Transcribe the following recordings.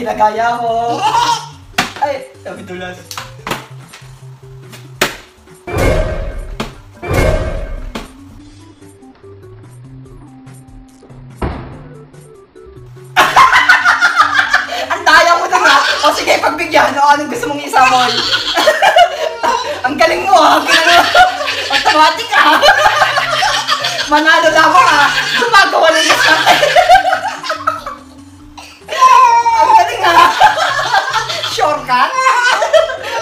ginagaya ko. Ay, sabi dulas. Ang daya mo na nga. O sige, pagbigyan. O, anong gusto mong isamoy? Ang galing mo ha. Automatic ha. Manalo na ako ha. Gumagawa ng gusto. Ang galing ha. Sure ka?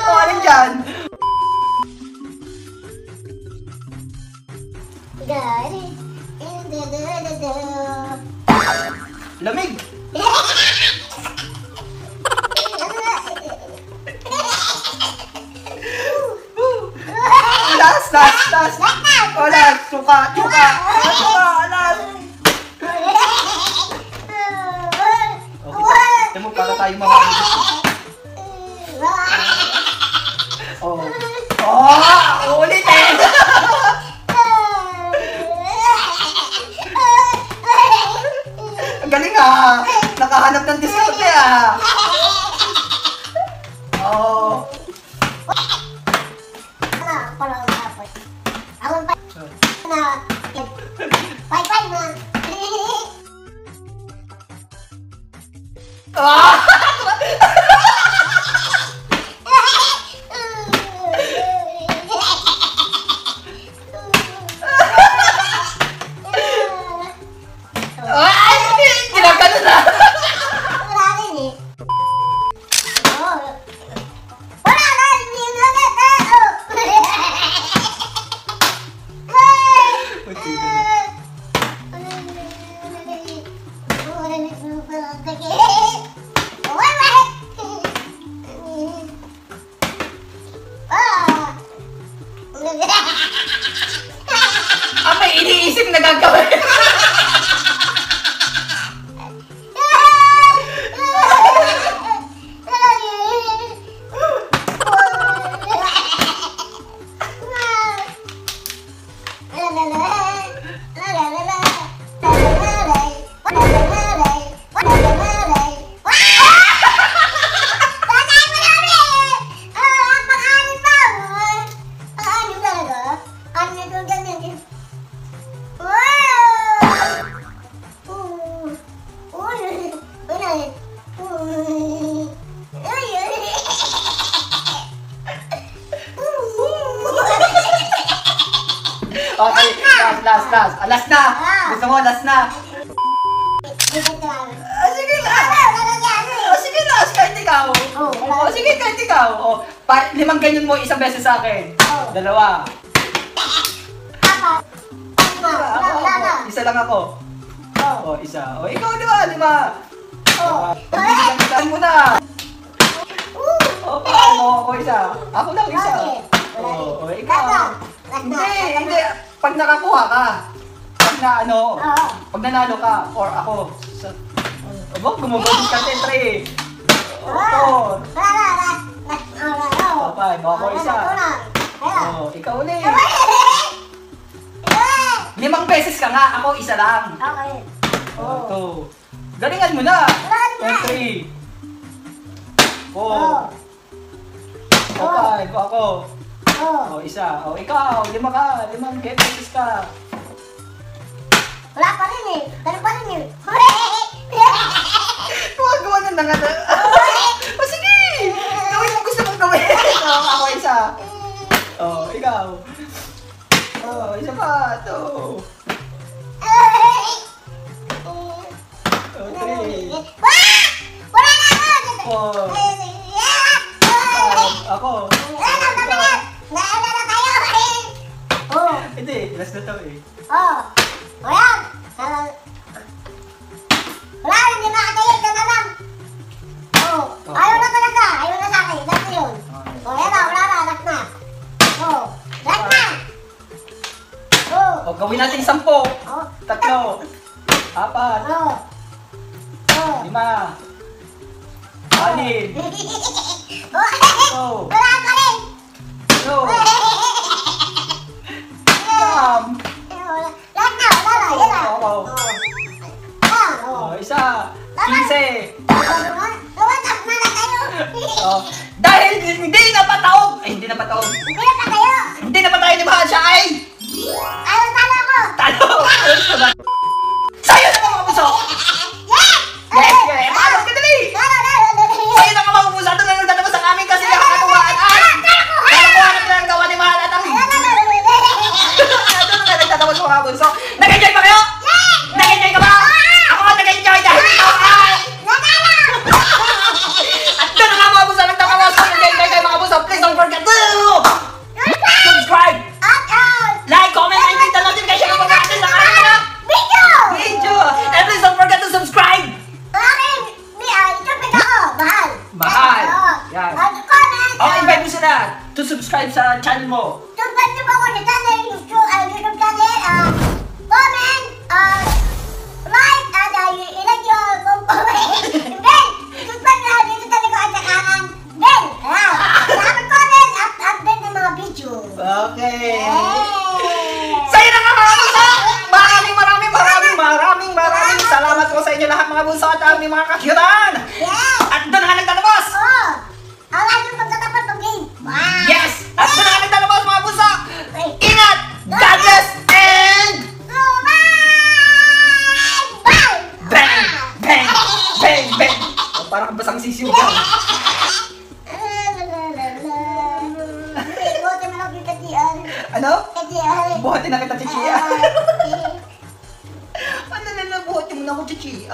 O, anong dyan? Lamig. Last. Wala, suka. Alas. Okay, ito mo para tayo makakita. Ulitin. Ang galing ha. Nakahanap ng diskarte ha. Ginagano na. May iniisip na gagawin. Okay, last na. Gusto mo, last na. Sige, last. Kahit ikaw. Sige, kahit ikaw. 5 ganyan mo isang beses sa akin. 2. Isa lang ako. Isa. Ikaw, 5. Pagbibigyan mo na. Ako isa. Ako lang isa. Ikaw. Hindi. Pag nakakuha ka, pag nanalo ka, or ako, gumagawin ka siyempre. 4. 5. Ako isa. Ikaw ulit. 5 beses ka nga, ako isa lang. Okay. 2. Galingan mo na. 3. 4. 5. Ako. Isa. Ikaw. 5 ka. 5 beses ka. Wala pa rin eh. Ganun pa rin eh. Gumagawa na nga. Sige. Gawin mo gusto mong gawin. Ako isa. Ikaw. Isa pa. 2. 3. Wala na ako. 4. Ako. Naala na tayo. Hindi. Last na to eh. Ayan. Wala, hindi makatayag ka na lang. Ayaw na talaga. Ayaw na sa akin. Last na yun. Ayan na. Wala na. Last na. Last na. Gawin natin 10. 3. 4. 5. 6. Wala pa rin. 7. Wala na. Isa. 15. Oh, dahil hindi na pataog. Ay, hindi na pataog. Hindi na pa kayo. Hindi na patayo ni Mahasya ay... Ayaw talo ko. Talo! Sa'yo na mga puso! Yes! Yes, yes! Paano ka dali? Sa'yo na mga puso! Ito na nagtatapos ang aming kasi nakakatuwaan at... Kalakuhan na pinagawa ni Mahal at Ami! Ito na nagtatapos mga puso! Nag-enjoy ba kayo? Nag-enjoy ka ba? Ako nag-enjoy dahil ikaw ay... At ito na nga mga puso! Nagtatapos ko nag-enjoy kayo mga puso! Please don't forget to... Subscribe! Like, comment, and click the notification ng pag-action ng aking mga video! And please don't forget to subscribe! Mahal! Yan. Oh, invite mo sila to subscribe sa channel mo. Okay. Sa'yo na nga mga bunso! Maraming salamat po sa inyo lahat mga bunso at aming mga kakyutan! At doon na nga nagtatapos! Yes! At doon na nga nagtatapos mga bunso! Ingat! God bless! And... Bang! Bang! Bang! Bang! Oh, parang basang sisiw ka. Ano? Buhatin na kita, Chichi. Ano na buhat yung muna ko, Chichi?